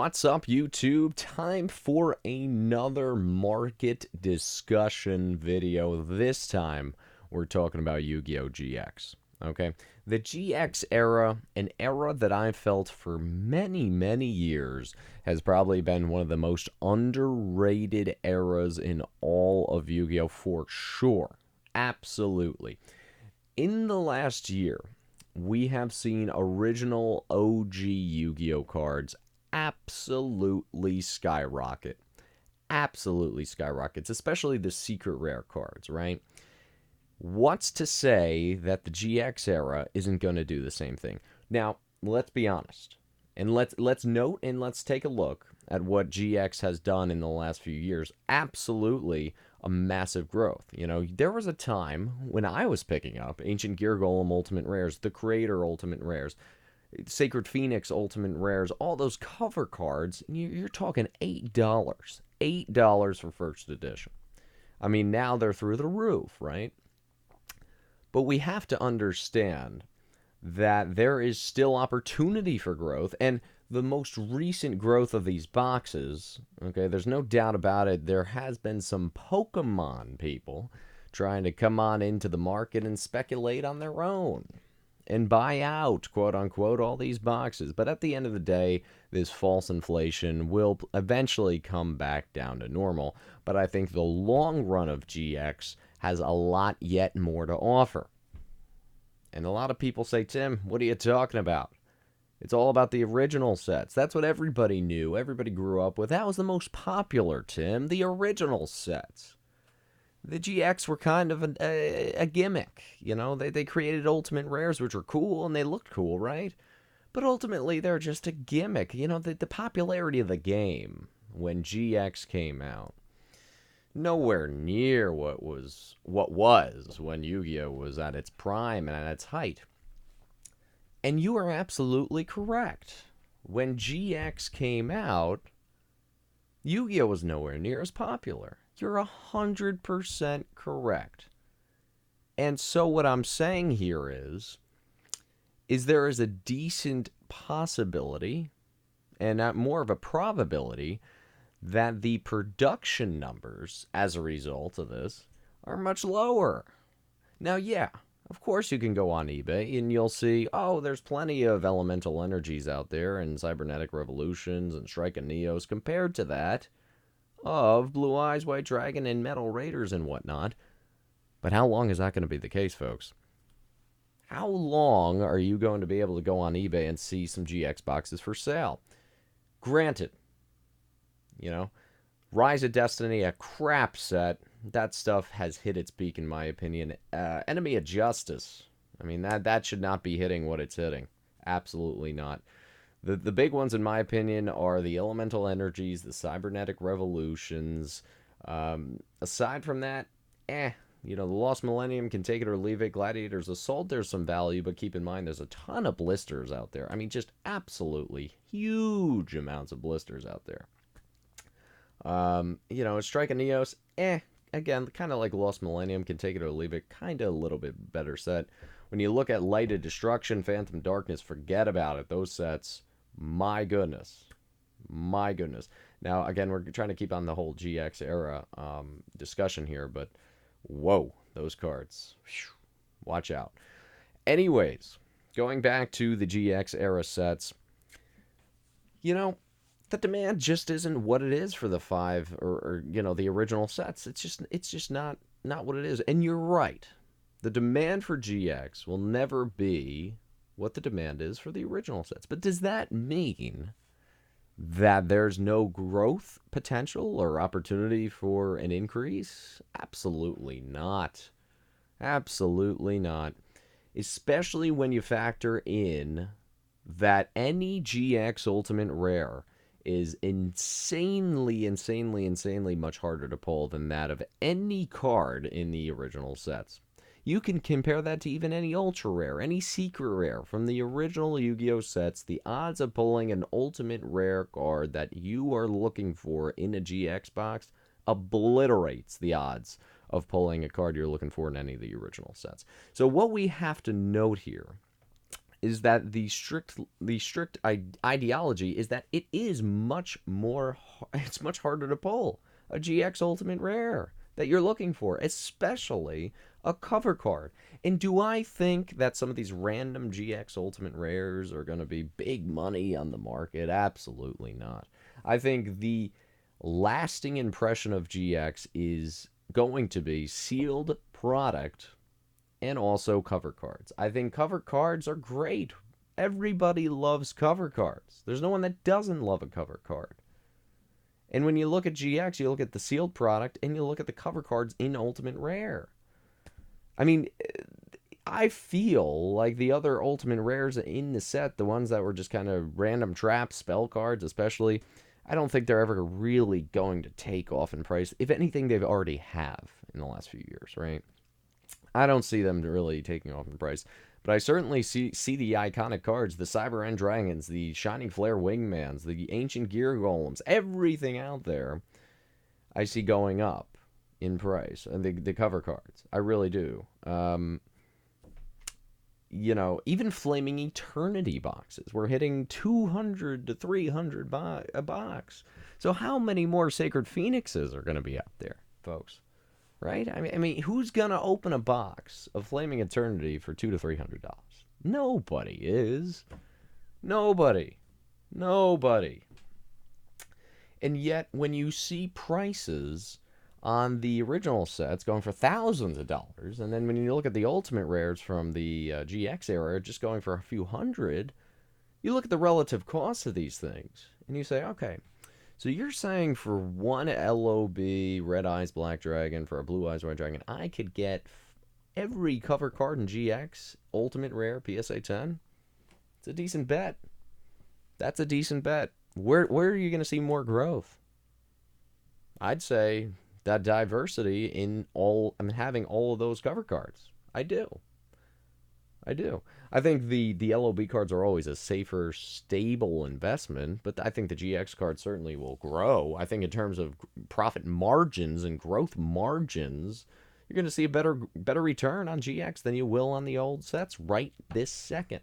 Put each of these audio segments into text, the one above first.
What's up, YouTube? Time for another market discussion video. This time, we're talking about Yu-Gi-Oh! GX. Okay? The GX era, an era that I've felt for many, many years, has probably been one of the most underrated eras in all of Yu-Gi-Oh! For sure. Absolutely. In the last year, we have seen original OG Yu-Gi-Oh! Cards absolutely skyrocket. Absolutely skyrockets, especially the secret rare cards, right? What's to say that the GX era isn't going to do the same thing? Now, let's be honest. And let's note and let's take a look at what GX has done in the last few years. Absolutely a massive growth. You know, there was a time when I was picking up Ancient Gear Golem Ultimate Rares, the Creator Ultimate Rares, Sacred Phoenix Ultimate Rares, all those cover cards, you're talking $8. $8 for first edition. I mean, now they're through the roof, right? But we have to understand that there is still opportunity for growth, and the most recent growth of these boxes, okay, there's no doubt about it, there has been some Pokemon people trying to come on into the market and speculate on their own and buy out, quote unquote, all these boxes. But at the end of the day, this false inflation will eventually come back down to normal. But I think the long run of GX has a lot yet more to offer. And a lot of people say, Tim, what are you talking about? It's all about the original sets. That's what everybody knew. Everybody grew up with. That was the most popular, Tim. The original sets. The GX were kind of a gimmick. You know, they created Ultimate Rares, which were cool, and they looked cool, right? But ultimately, they're just a gimmick. You know, the popularity of the game when GX came out, nowhere near what was when Yu-Gi-Oh! Was at its prime and at its height. And you are absolutely correct. When GX came out, Yu-Gi-Oh! Was nowhere near as popular. You're 100% correct. And so what I'm saying here is there is a decent possibility, and not more of a probability, that the production numbers as a result of this are much lower. Now, yeah, of course you can go on eBay and you'll see, oh, there's plenty of elemental energies out there and cybernetic revolutions and strike and neos compared to that of Blue Eyes, White Dragon, and Metal Raiders and whatnot. But how long is that going to be the case, folks? How long are you going to be able to go on eBay and see some GX boxes for sale? Granted, you know, Rise of Destiny, a crap set. That stuff has hit its peak, in my opinion. Enemy of Justice. I mean, that should not be hitting what it's hitting. Absolutely not. The big ones, in my opinion, are the Elemental Energies, the Cybernetic Revolutions. Aside from that, you know, the Lost Millennium can take it or leave it. Gladiator's Assault, there's some value, but keep in mind there's a ton of blisters out there. I mean, just absolutely huge amounts of blisters out there. You know, Strike and Neos, again, kind of like Lost Millennium, can take it or leave it. Kind of a little bit better set. When you look at Light of Destruction, Phantom Darkness, forget about it. Those sets, my goodness. My goodness. Now, again, we're trying to keep on the whole GX era discussion here, but whoa, those cards. Whew, watch out. Anyways, going back to the GX era sets, you know, the demand just isn't what it is for the five or you know, the original sets. It's just not what it is. And you're right. The demand for GX will never be what the demand is for the original sets. But does that mean that there's no growth potential or opportunity for an increase? Absolutely not. Absolutely not. Especially when you factor in that any GX Ultimate Rare is insanely much harder to pull than that of any card in the original sets. You can compare that to even any ultra rare, any secret rare from the original Yu-Gi-Oh! Sets. The odds of pulling an ultimate rare card that you are looking for in a GX box obliterates the odds of pulling a card you're looking for in any of the original sets. So what we have to note here is that the strict ideology is that it is much more, it's much harder to pull a GX Ultimate Rare that you're looking for, especially a cover card. And do I think that some of these random GX Ultimate Rares are going to be big money on the market? Absolutely not. I think the lasting impression of GX is going to be sealed product and also cover cards. I think cover cards are great. Everybody loves cover cards. There's no one that doesn't love a cover card. And when you look at GX, you look at the sealed product, and you look at the cover cards in Ultimate Rare. I mean, I feel like the other Ultimate Rares in the set, the ones that were just kind of random traps, spell cards especially, I don't think they're ever really going to take off in price. If anything, they've already have in the last few years, right? I don't see them really taking off in price. But I certainly see the iconic cards, the Cyber End Dragons, the Shining Flare Wingmans, the Ancient Gear Golems, everything out there I see going up in price. And the cover cards. I really do. You know, even Flaming Eternity boxes. We're hitting 200 to 300 a box. So how many more Sacred Phoenixes are going to be out there, folks? Right? I mean, who's gonna open a box of Flaming Eternity for $200 to $300? Nobody is. Nobody. And yet, when you see prices on the original sets going for thousands of dollars, and then when you look at the Ultimate Rares from the GX era just going for a few hundred, you look at the relative cost of these things, and you say, okay, so you're saying for one LOB Red Eyes Black Dragon, for a Blue Eyes White Dragon, I could get every cover card in GX, Ultimate Rare, PSA 10? It's a decent bet. That's a decent bet. Where are you going to see more growth? I'd say that diversity in having all of those cover cards. I do. I think the LOB cards are always a safer, stable investment, but I think the GX cards certainly will grow. I think in terms of profit margins and growth margins, you're going to see a better return on GX than you will on the old sets right this second.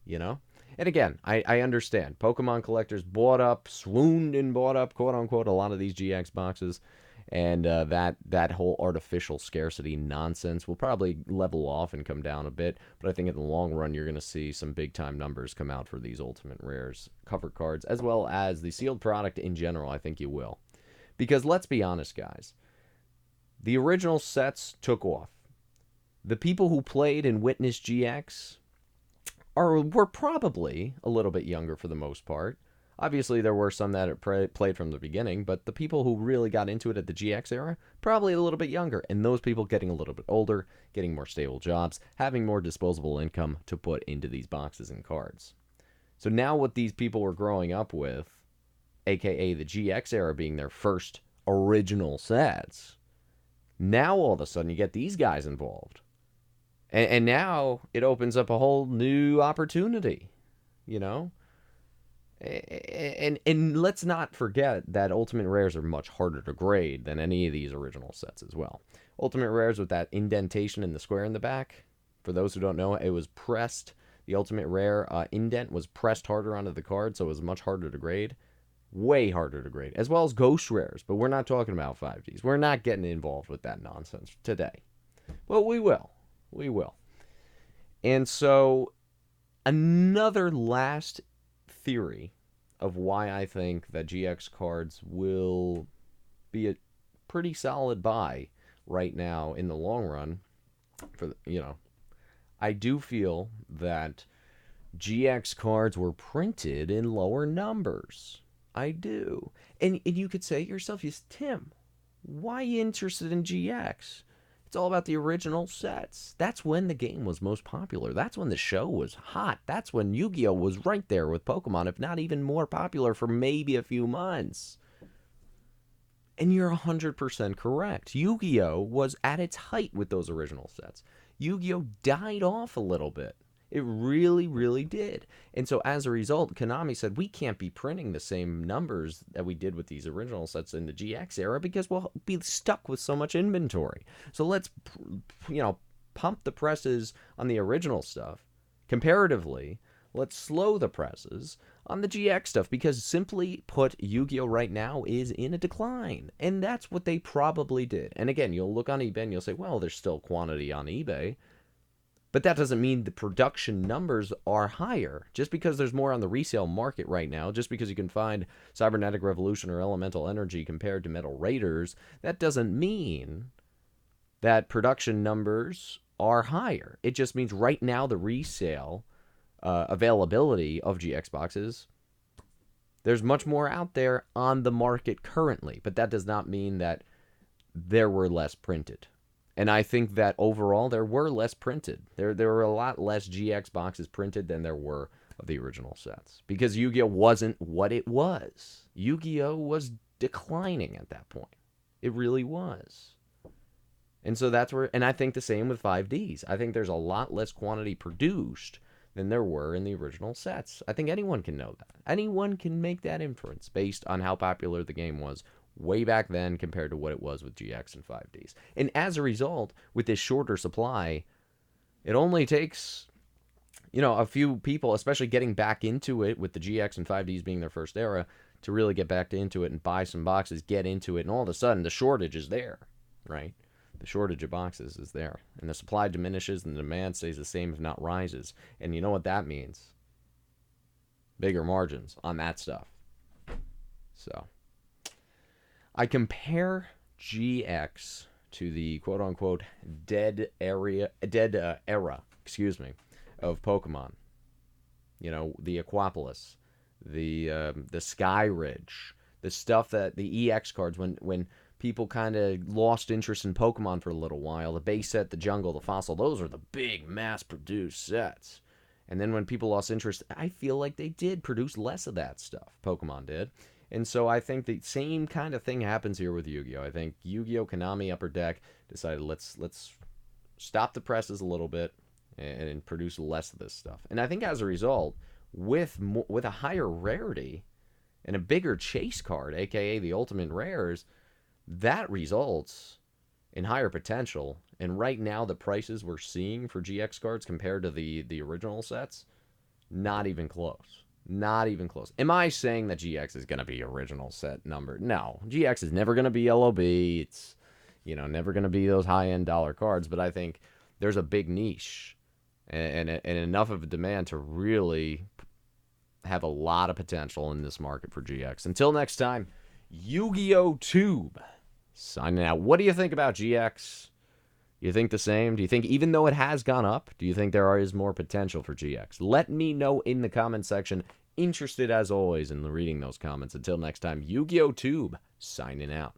You know? And again, I understand. Pokemon collectors swooned and bought up, quote unquote, a lot of these GX boxes. And that whole artificial scarcity nonsense will probably level off and come down a bit. But I think in the long run, you're going to see some big-time numbers come out for these Ultimate Rares cover cards, as well as the sealed product in general. I think you will. Because let's be honest, guys. The original sets took off. The people who played and witnessed GX were probably a little bit younger for the most part. Obviously, there were some that played from the beginning, but the people who really got into it at the GX era, probably a little bit younger. And those people getting a little bit older, getting more stable jobs, having more disposable income to put into these boxes and cards. So now what these people were growing up with, aka the GX era being their first original sets, now all of a sudden you get these guys involved. And now it opens up a whole new opportunity, you know? And let's not forget that Ultimate Rares are much harder to grade than any of these original sets as well. Ultimate Rares with that indentation in the square in the back, for those who don't know, it was pressed. The Ultimate Rare indent was pressed harder onto the card, so it was much harder to grade. Way harder to grade. As well as Ghost Rares, but we're not talking about 5Ds. We're not getting involved with that nonsense today. But we will. We will. And so, another last theory of why I think that GX cards will be a pretty solid buy right now in the long run. I do feel that GX cards were printed in lower numbers. I do. And you could say to yourself, Tim, why are you interested in GX? It's all about the original sets. That's when the game was most popular. That's when the show was hot. That's when Yu-Gi-Oh! Was right there with Pokemon, if not even more popular for maybe a few months. And you're 100% correct. Yu-Gi-Oh! Was at its height with those original sets. Yu-Gi-Oh! Died off a little bit. It really, really did. And so as a result, Konami said, we can't be printing the same numbers that we did with these original sets in the GX era because we'll be stuck with so much inventory. So let's, pump the presses on the original stuff Comparatively, let's slow the presses on the GX stuff, because simply put, Yu-Gi-Oh! Right now is in a decline. And that's what they probably did. And again, you'll look on eBay and you'll say, well, there's still quantity on eBay. But that doesn't mean the production numbers are higher. Just because there's more on the resale market right now, just because you can find Cybernetic Revolution or Elemental Energy compared to Metal Raiders, that doesn't mean that production numbers are higher. It just means right now the resale availability of GX boxes, there's much more out there on the market currently, but that does not mean that there were less printed. And I think that overall there were less printed. There were a lot less GX boxes printed than there were of the original sets, because Yu-Gi-Oh! Wasn't what it was. Yu-Gi-Oh! Was declining at that point. It really was. And so that's where, and I think the same with 5Ds. I think there's a lot less quantity produced than there were in the original sets. I think anyone can know that. Anyone can make that inference based on how popular the game was way back then compared to what it was with GX and 5Ds. And as a result, with this shorter supply, it only takes, a few people, especially getting back into it with the GX and 5Ds being their first era, to really get back into it and buy some boxes, get into it, and all of a sudden the shortage is there, right? The shortage of boxes is there. And the supply diminishes and the demand stays the same, if not rises. And you know what that means? Bigger margins on that stuff. So I compare GX to the quote-unquote dead era, of Pokemon. The Aquapolis, the Sky Ridge, the stuff that the EX cards, when people kind of lost interest in Pokemon for a little while. The base set, the jungle, the fossil, those are the big mass-produced sets. And then when people lost interest, I feel like they did produce less of that stuff. Pokemon did. And so I think the same kind of thing happens here with Yu-Gi-Oh! I think Yu-Gi-Oh! Konami Upper Deck decided let's stop the presses a little bit and produce less of this stuff. And I think as a result, with a higher rarity and a bigger chase card, aka the Ultimate Rares, that results in higher potential. And right now, the prices we're seeing for GX cards compared to the original sets, not even close. Not even close. Am I saying that GX is going to be original set number? No. GX is never going to be LOB. It's, never going to be those high-end dollar cards. But I think there's a big niche and enough of a demand to really have a lot of potential in this market for GX. Until next time, Yu-Gi-Oh! Tube signing out. What do you think about GX? You think the same? Do you think, even though it has gone up, do you think there is more potential for GX? Let me know in the comment section. Interested, as always, in reading those comments. Until next time, Yu-Gi-Oh! Tube signing out.